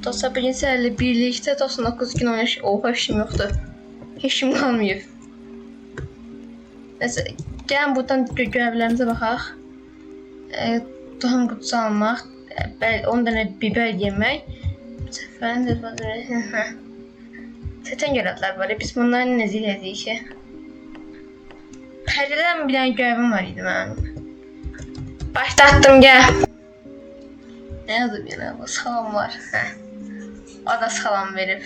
Dostlar bugün sizlerle birlikte 99 gün oynaş. Oha işim yoktu. İşim kalmıyor. Neyse gelin buradan görevlerimize baxaq. Tohum kutusu almaq, 10 tane biber yemək. Səfərin də Zaten görevler var. Biz bunları nezil edik ki. Pərdədən bir dənə görevim var idi mənim. Başlattım gel. Ne yazıb yenə? Bu salam var. Hə. O da salam verib.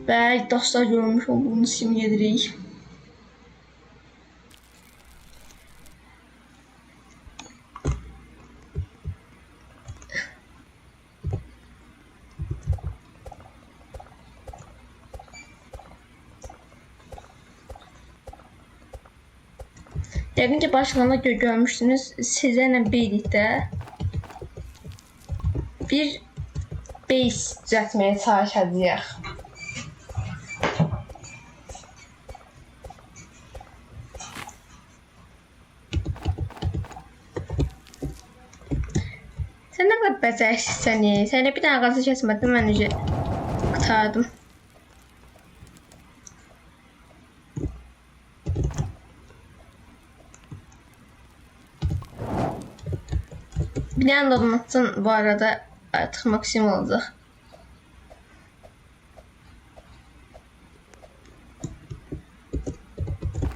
Bəli dostlar, görmüş olduğunuz kimi gedirik. Yakınca başkanla görmüşsünüz. Sizlerle birlikte bir base düzeltmeye çalışacağız. Sen ne kadar beceriksizsən ya. Sənə bir tane qazı kesmədim, mən necə qurtardım. Bir tane dolmatın bu arada artık maksimum olacak.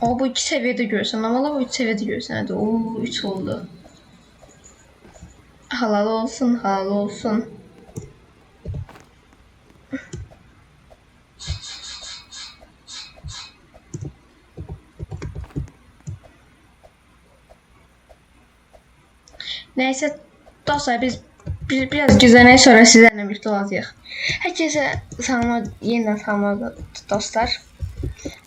O bu 2 seviyede görsen ama bu 3 seviyede görsen hadi. Oo 3 oldu. Halal olsun, halal olsun. Neyse dostlar biz biraz güzelden sonra sizlerle birlikte olacağız. Herkese salam, yeniden salam dostlar.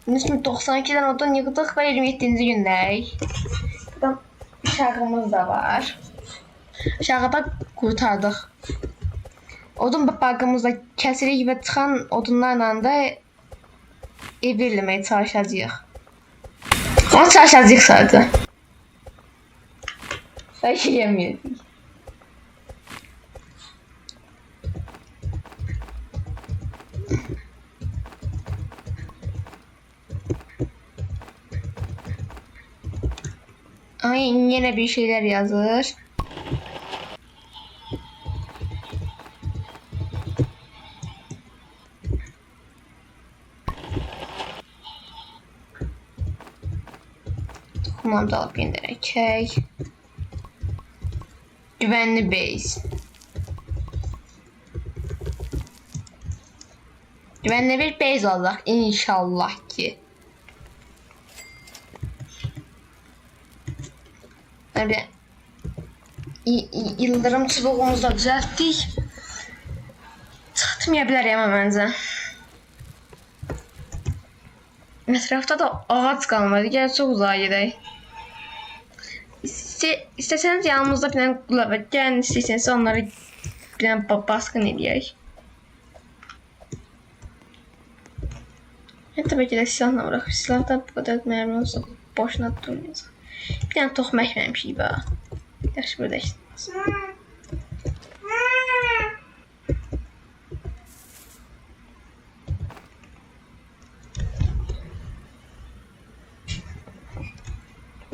Şimdi 92'den odan yıktık ve 27. gündəyik. Buradan uşağımız da var. Uşağı da kurtardıq. Odun bakımızda kəsirik ve çıxan odunlarla da ev verləməyə çalışacağıq. Ama çalışacağıq sadece. Sadece yemiyoruz. Ay yine bir şeyler yazır. Tohumları da alıp gönderək. Güvenli base. Güvenli bir base olacak inşallah ki. Böyle yıldırım çubuğumuzu da düzelttik. Çatmayabilir ama bence. Etrafta da ağaç kalmadı. Gel çok uzağa gidelim. İsterseniz yanımızda bir tane kula var. Gelin isterseniz onları bir tane baskın edeyik. Tabii ki de silahla bırakıp silahdan bu kadar mermi olsa boşuna durmayacaq. Bir tane toxum əkməmişik bax. Yaxşı burada işləməz.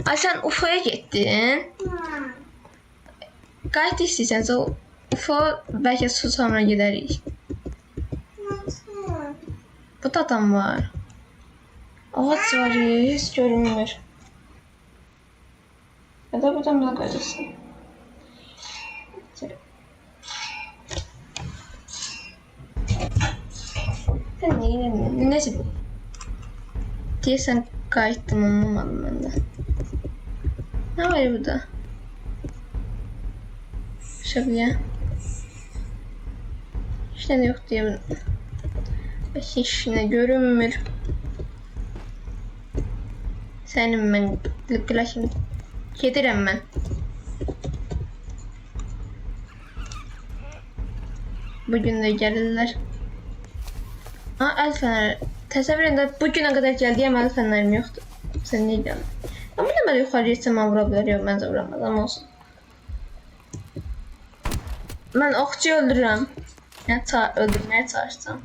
Ay sen UFO'ya getdin. Qayıt istəyirsən o UFO bəlkə su sonra gedərik. Bu da adam var. Ağaç var ya, hiç görünmür. Ya da buradan buna koyacaksın. Sen neyin? Neyse. Diyesen kayıttım, anlamadım ben de. Ne var burada? Şöyle. İşte yok diye. Hiç yine görünmür. Senin ben lıklaşım. Getirəm mən. Bugün de gelirler. Aa, el feneri. Təsəvvür edin, bugüne kadar geldiğim el fenerim yoktu. Sen ne diyorsun? Ama ne böyle yukarı gitsem ben vurabilir. Yok bence vuramaz ama olsun. Ben okçuyu öldürürüm. Yani öldürmeye çalıştım.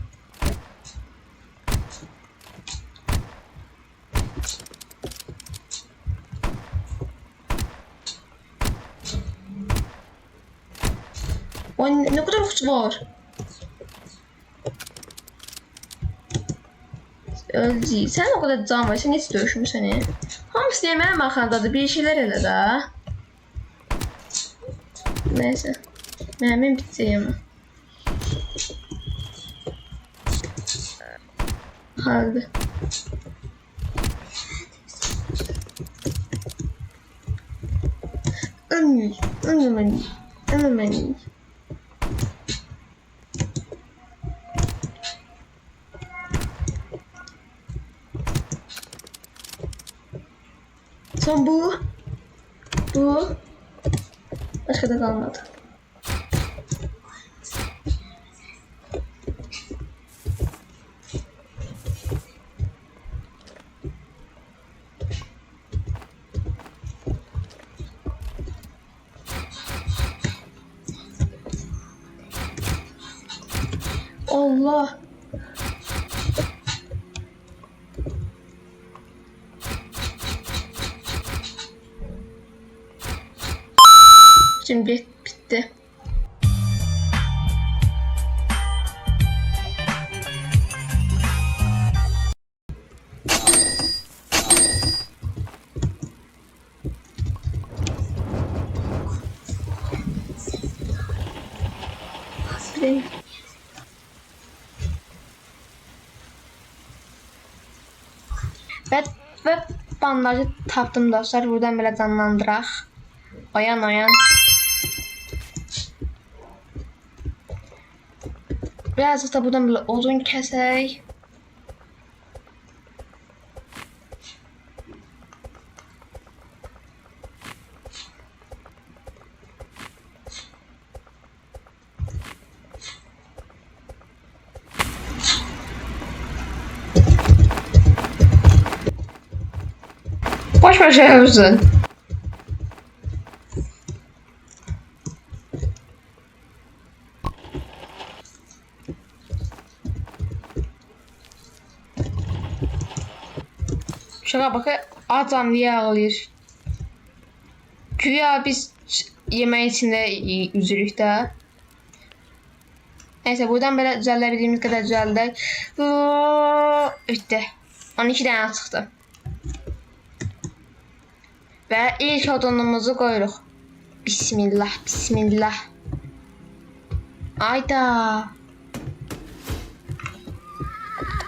O ne kadar okçu var. Öldü. Sen o kadar can var. Sen hiç dövüşmü seni. Hamısı yeməyə baxandadır. Bir şeyler elə də. Neyse. Mənim biteceğim. Harbi. Ölmemeli. Ölmemeli. Son bu. Bu. Başka da kalmadı. Allah. Şimdi bitti. Benim. Ve bandajı tapdım dostlar. Buradan böyle canlandıraq. Oyan oyan. Birazcık da buradan böyle odun kesək. Boş boş yapıyorsun. Şaka bakın adam diye ağlıyor. Güya biz yemeğin içinde üzülük de. Neyse buradan böyle düzeltebildiğimiz kadar düzeldik. Bitti. 12 tane çıktı. Ve ilk odunumuzu koyduk. Bismillah, bismillah. Ayda.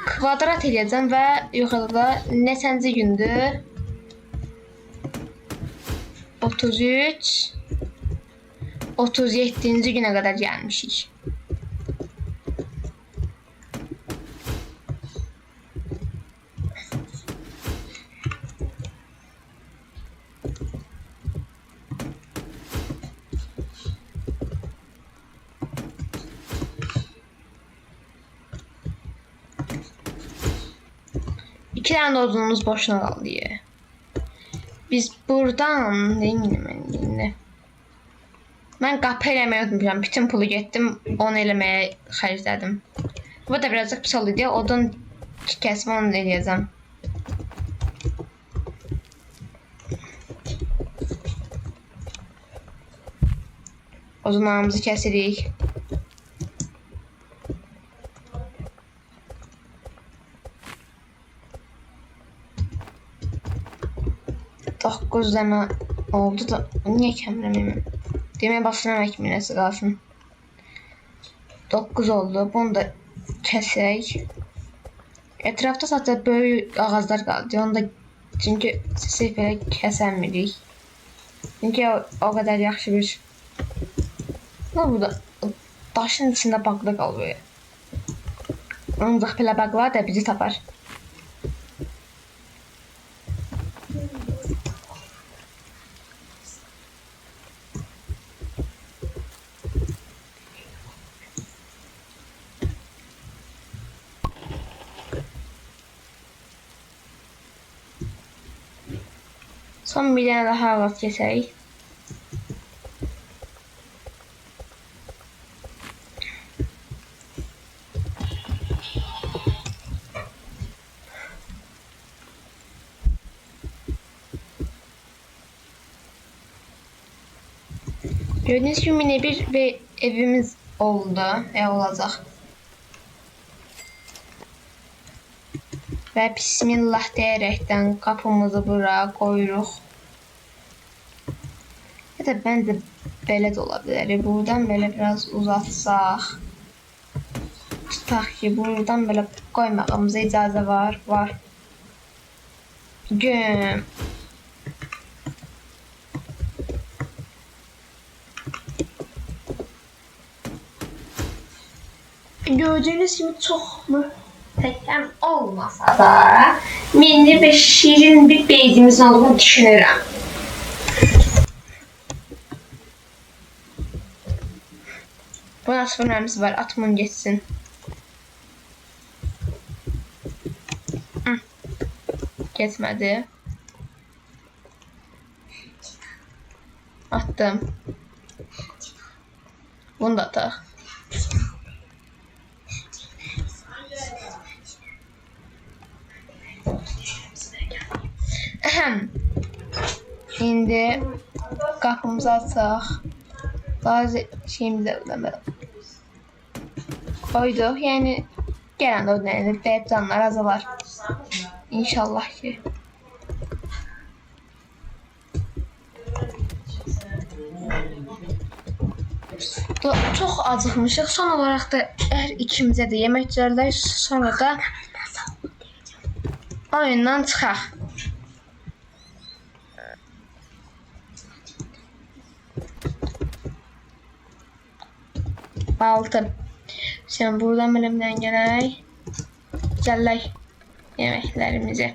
Kvadrat edeceğim ve yukarıda neçənci gündür? 33 37. güne kadar gelmişik. İki tane odunumuz boşuna kaldı diye. Biz buradan neyini? Ben qapı eləməyi unutmuşam. Bütün pulu getdim, onu eləməyə xərclədim. Bu da birazcık pis oldu diye odun kesme onu eləyəcəm. Odunlarımızı kəsirik. Dokuz dənə oldu da niye kəmirəm? Demeye başlamak minəsi qalsın. 9 oldu. Bunu da kesək. Etrafda sadəcə böyük ağaclar qaldı. Onu da çünkü sesi belə kəsəmirik. Çünkü o kadar yaxşı bir. Burada daşın içində bağlı qalıyor. Ancaq belə bağlar da bizi tapar. Son bir dənə daha ağac kesək. Gördüğünüz gibi yine bir evimiz oldu ve olacak. Ve bismillah diyerekten kapımızı buraya koyuruq. Ya da bence belə də ola bilər. Buradan belə biraz uzatsaq. Tutaq ki, buradan belə koymağımıza icazə var. Güm. Gördüğünüz gibi çok muhteşem olmasa da mini ve şirin bir beyzimizin olduğunu düşünürüm. Bu nasıl fırınlarımız var? Atımın geçsin. Geçmedi. Attım. Bunu da atak. Şimdi kapımızı açaq. Bazı şeyimizi koyduk. Yani gelen o dönemde depremler azalar. İnşallah ki. Çok acıkmışıq. Son olarak da eğer ikimize de yemek düzəldək, sonra da oyundan çıxaq. Altı. Şimdi buradan bölümden gələk. Gələk yeməklərimizi.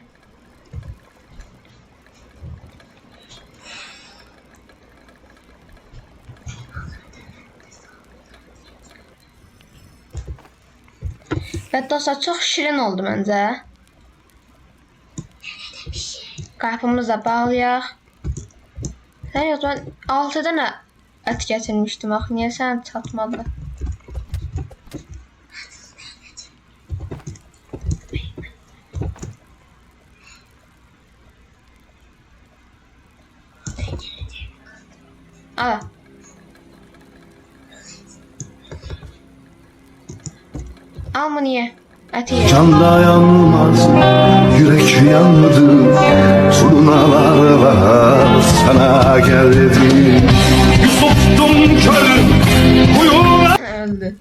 Və dostlar, çox şirin oldu məncə. Qapımızı da bağlayaq. Sən yox, mən 6 dənə ət gətirmişdim. Bax, niyə sən çatmadı? Al. Al bunu ye. Eti ye. Can dayanmaz, yürek yandı, turnalar var sana geldi. Yusuf'tum körüm, uyular. Öldü.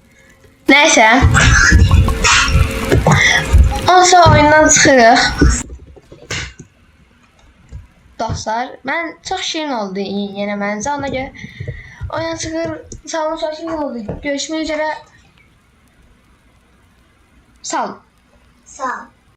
Neyse. Onsa oyundan çıxırıq. Dostlar, mən çox şirin oldu yenə məncə. Ona görə oyundan çıxır. Sağ olun, çox şirin oldu. Görüşmək üzərə. Sağ olun. Sağ ol.